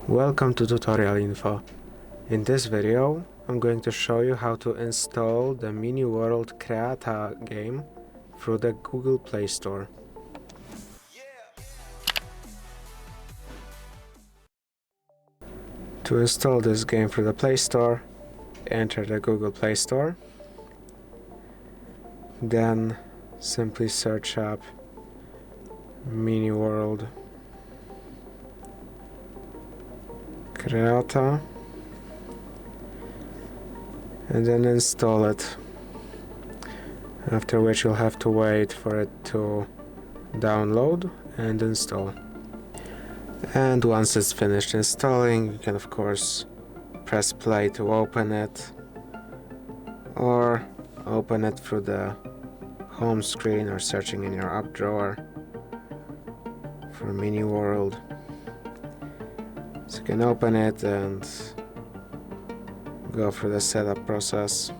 Welcome to tutorial info. In this video I'm going to show you how to install the Mini World Kreata game through the Google Play Store. To install this game through the Play Store, enter the Google Play Store, then simply search up Mini World Kreata and then install it, after which you'll have to wait for it to download and install. And once it's finished installing, you can of course press play to open it, or open it through the home screen or searching in your up drawer for Mini World. So you can open it and go through the setup process.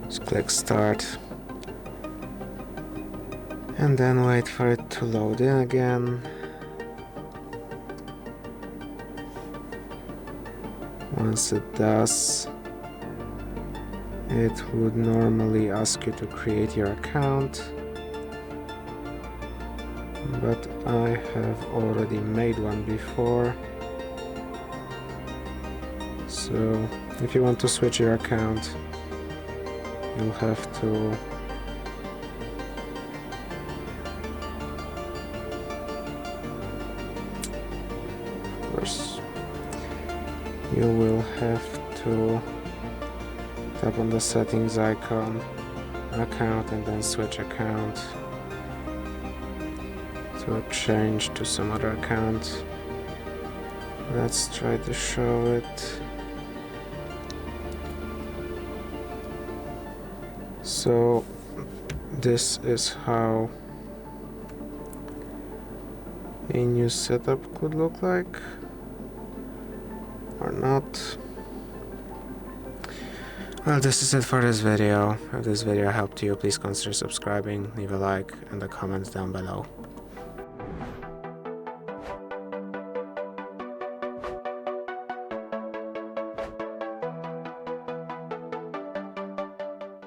Just click start and then wait for it to load in again. Once it does, it would normally ask you to create your account, but I have already made one before. So if you want to switch your account, you'll have to you will have to tap on the settings icon, account, and then switch account to change to some other account. Let's try to show it. So this is how a new setup could look like, or not. Well, this is it for this video. If this video helped you, please consider subscribing, leave a like and a comment down below.